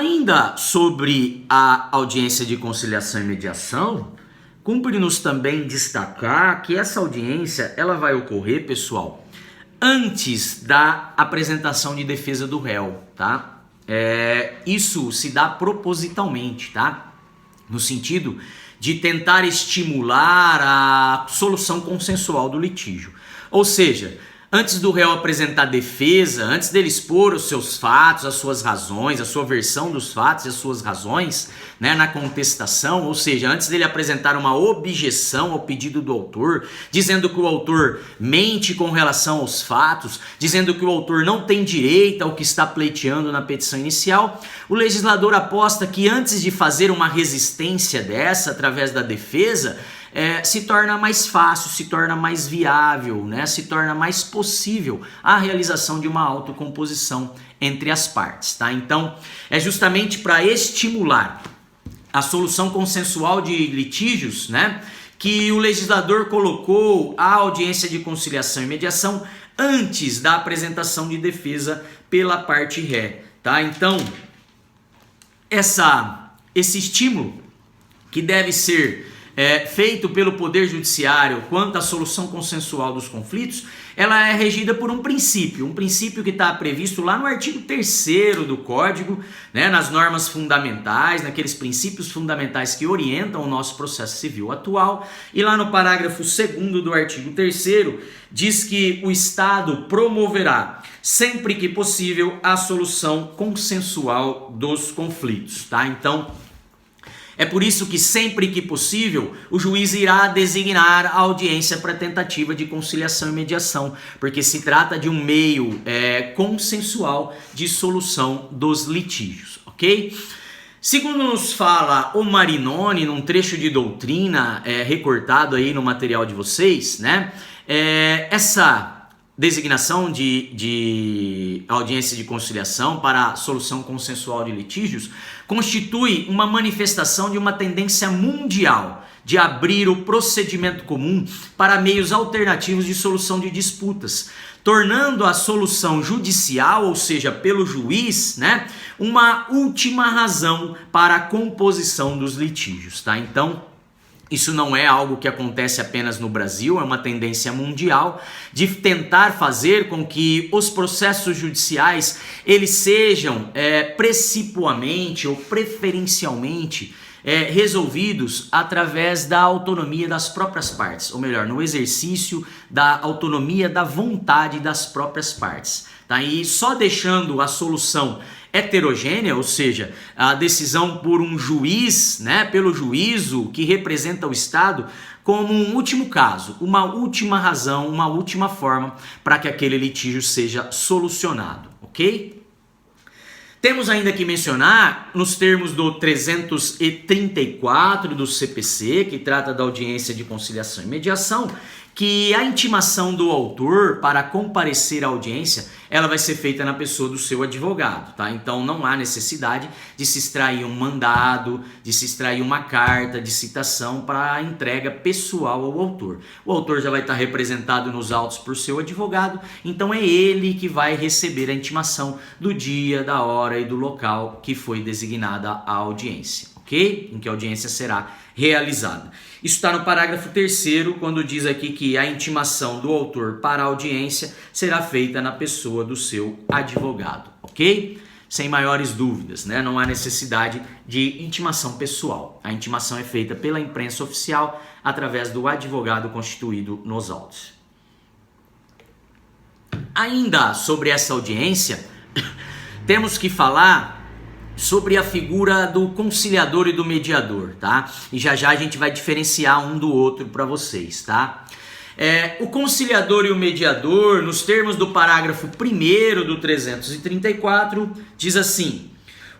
Ainda sobre a audiência de conciliação e mediação, cumpre-nos também destacar que essa audiência ela vai ocorrer, pessoal, antes da apresentação de defesa do réu, tá? Isso se dá propositalmente, tá? No sentido de tentar estimular a solução consensual do litígio. Ou seja, antes do réu apresentar defesa, antes dele expor os seus fatos, as suas razões, a sua versão dos fatos e as suas razões, né, na contestação, ou seja, antes dele apresentar uma objeção ao pedido do autor, dizendo que o autor mente com relação aos fatos, dizendo que o autor não tem direito ao que está pleiteando na petição inicial, o legislador aposta que antes de fazer uma resistência dessa, através da defesa, se torna mais fácil, se torna mais viável, né? Se torna mais possível a realização de uma autocomposição entre as partes, tá? Então, é justamente para estimular a solução consensual de litígios, né, que o legislador colocou a audiência de conciliação e mediação antes da apresentação de defesa pela parte ré, tá? Então, esse estímulo que deve ser feito pelo Poder Judiciário quanto à solução consensual dos conflitos, ela é regida por um princípio que está previsto lá no artigo 3º do Código, né, nas normas fundamentais, naqueles princípios fundamentais que orientam o nosso processo civil atual, e lá no parágrafo 2º do artigo 3º diz que o Estado promoverá, sempre que possível, a solução consensual dos conflitos, tá? Então, é por isso que sempre que possível o juiz irá designar a audiência para tentativa de conciliação e mediação, porque se trata de um meio consensual de solução dos litígios, ok? Segundo nos fala o Marinoni, num trecho de doutrina recortado aí no material de vocês, né? Essa designação de audiência de conciliação para a solução consensual de litígios constitui uma manifestação de uma tendência mundial de abrir o procedimento comum para meios alternativos de solução de disputas, tornando a solução judicial, ou seja, pelo juiz, né, uma última razão para a composição dos litígios, tá? Então, isso não é algo que acontece apenas no Brasil, é uma tendência mundial de tentar fazer com que os processos judiciais eles sejam precipuamente ou preferencialmente resolvidos através da autonomia das próprias partes, ou melhor, no exercício da autonomia da vontade das próprias partes, tá? E só deixando a solução heterogênea, ou seja, a decisão por um juiz, né, pelo juízo que representa o Estado, como um último caso, uma última razão, uma última forma para que aquele litígio seja solucionado, ok? Temos ainda que mencionar, nos termos do 334 do CPC, que trata da audiência de conciliação e mediação, que a intimação do autor para comparecer à audiência, ela vai ser feita na pessoa do seu advogado, tá? Então não há necessidade de se extrair um mandado, de se extrair uma carta de citação para a entrega pessoal ao autor. O autor já vai estar representado nos autos por seu advogado, então é ele que vai receber a intimação do dia, da hora e do local que foi designada a audiência, ok? Em que a audiência será realizada. Isso está no parágrafo 3º, quando diz aqui que a intimação do autor para a audiência será feita na pessoa do seu advogado, ok? Sem maiores dúvidas, né? Não há necessidade de intimação pessoal. A intimação é feita pela imprensa oficial através do advogado constituído nos autos. Ainda sobre essa audiência, temos que falar sobre a figura do conciliador e do mediador, tá? E já já a gente vai diferenciar um do outro para vocês, tá? O conciliador e o mediador, nos termos do parágrafo 1º do 334, diz assim: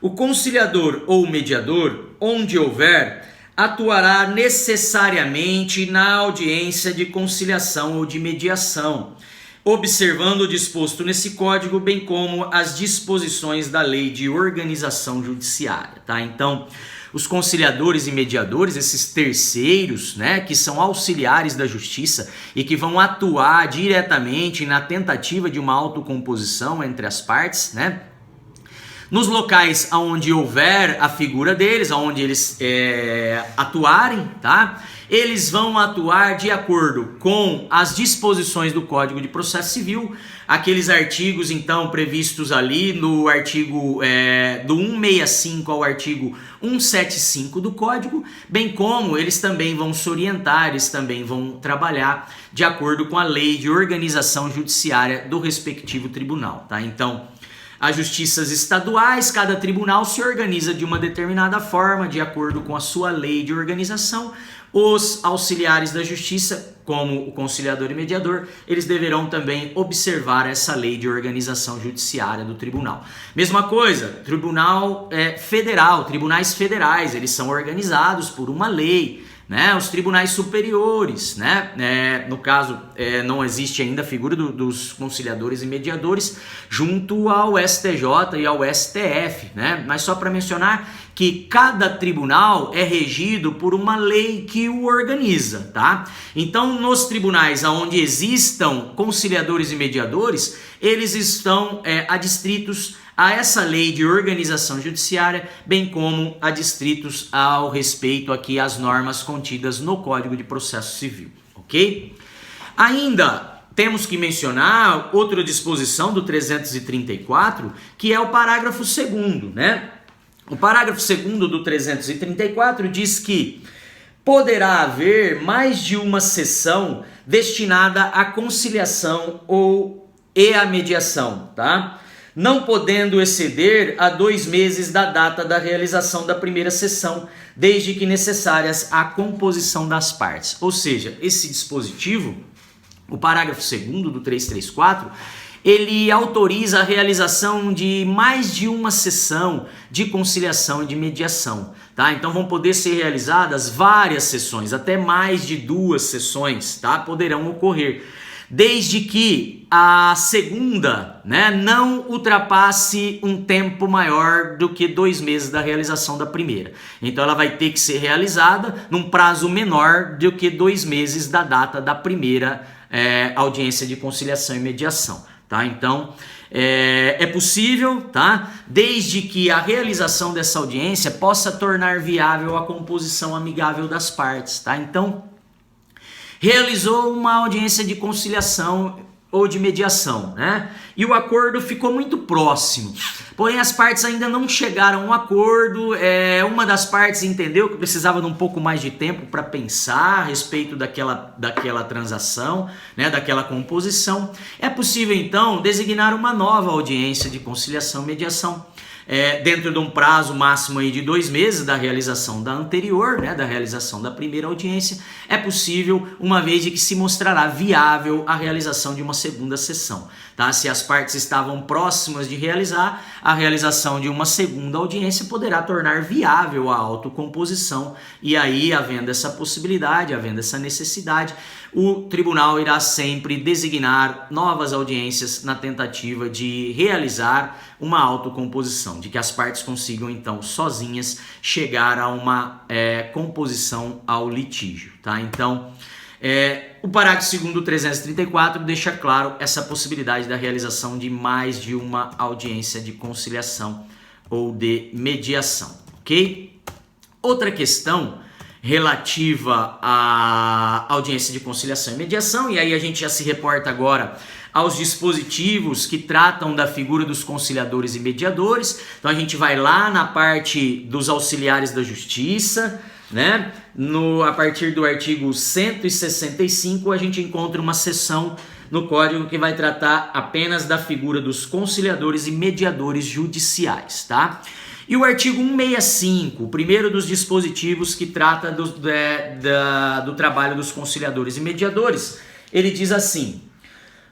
o conciliador ou mediador, onde houver, atuará necessariamente na audiência de conciliação ou de mediação, observando o disposto nesse código, bem como as disposições da lei de organização judiciária, tá? Então, os conciliadores e mediadores, esses terceiros, né, que são auxiliares da justiça e que vão atuar diretamente na tentativa de uma autocomposição entre as partes, né, Nos locais onde houver a figura deles, onde eles atuarem, tá? Eles vão atuar de acordo com as disposições do Código de Processo Civil, aqueles artigos então previstos ali no artigo do 165 ao artigo 175 do Código, bem como eles também vão se orientar, eles também vão trabalhar de acordo com a lei de organização judiciária do respectivo tribunal, tá? Então, as justiças estaduais, cada tribunal se organiza de uma determinada forma, de acordo com a sua lei de organização. Os auxiliares da justiça, como o conciliador e mediador, eles deverão também observar essa lei de organização judiciária do tribunal. Mesma coisa, tribunal federal, tribunais federais, eles são organizados por uma lei, né? Os tribunais superiores, né? No caso, não existe ainda a figura dos conciliadores e mediadores junto ao STJ e ao STF, né? Mas só para mencionar que cada tribunal é regido por uma lei que o organiza, tá? Então, nos tribunais onde existam conciliadores e mediadores, eles estão adstritos a essa lei de organização judiciária, bem como adstritos ao respeito aqui às normas contidas no Código de Processo Civil, ok? Ainda temos que mencionar outra disposição do 334, que é o parágrafo 2º, né? O parágrafo 2º do 334 diz que poderá haver mais de uma sessão destinada à conciliação e à mediação, tá? Não podendo exceder a 2 meses da data da realização da primeira sessão, desde que necessárias à composição das partes. Ou seja, esse dispositivo, o parágrafo 2º do 334, ele autoriza a realização de mais de uma sessão de conciliação e de mediação, tá? Então vão poder ser realizadas várias sessões, até mais de 2 sessões, tá? Poderão ocorrer, desde que a segunda, né, não ultrapasse um tempo maior do que 2 meses da realização da primeira. Então ela vai ter que ser realizada num prazo menor do que 2 meses da data da primeira audiência de conciliação e mediação, tá? Então é possível, tá? Desde que a realização dessa audiência possa tornar viável a composição amigável das partes, tá? Então, realizou uma audiência de conciliação ou de mediação, né? E o acordo ficou muito próximo. Porém, as partes ainda não chegaram a um acordo. Uma das partes entendeu que precisava de um pouco mais de tempo para pensar a respeito daquela transação, né? Daquela composição. É possível, então, designar uma nova audiência de conciliação e mediação, dentro de um prazo máximo aí de 2 meses da realização da anterior, né, da realização da primeira audiência. É possível, uma vez de que se mostrará viável a realização de uma segunda sessão, tá? Se as partes estavam próximas de realizar, a realização de uma segunda audiência poderá tornar viável a autocomposição, e aí, havendo essa possibilidade, havendo essa necessidade, o tribunal irá sempre designar novas audiências na tentativa de realizar uma autocomposição, de que as partes consigam então sozinhas chegar a uma composição ao litígio, tá? Então, o parágrafo 2º do 334 deixa claro essa possibilidade da realização de mais de uma audiência de conciliação ou de mediação, ok? Outra questão relativa à audiência de conciliação e mediação, e aí a gente já se reporta agora aos dispositivos que tratam da figura dos conciliadores e mediadores. Então a gente vai lá na parte dos auxiliares da justiça, né? A partir do artigo 165 a gente encontra uma seção no Código que vai tratar apenas da figura dos conciliadores e mediadores judiciais, tá? E o artigo 165, o primeiro dos dispositivos que trata do trabalho dos conciliadores e mediadores, ele diz assim: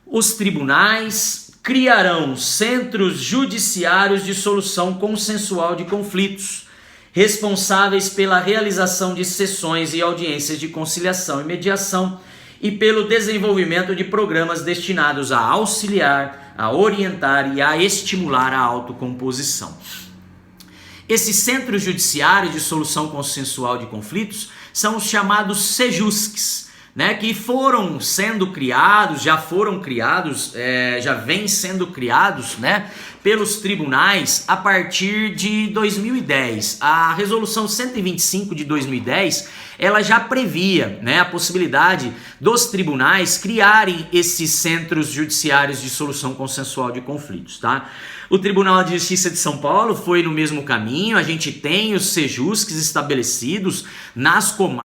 os tribunais criarão centros judiciários de solução consensual de conflitos, responsáveis pela realização de sessões e audiências de conciliação e mediação e pelo desenvolvimento de programas destinados a auxiliar, a orientar e a estimular a autocomposição. Esses centros judiciários de solução consensual de conflitos são os chamados CEJUSCs, né, que foram sendo criados, já vêm sendo criados, né, pelos tribunais a partir de 2010. A resolução 125 de 2010, ela já previa, né, a possibilidade dos tribunais criarem esses centros judiciários de solução consensual de conflitos, tá? O Tribunal de Justiça de São Paulo foi no mesmo caminho. A gente tem os sejusques estabelecidos nas comarcas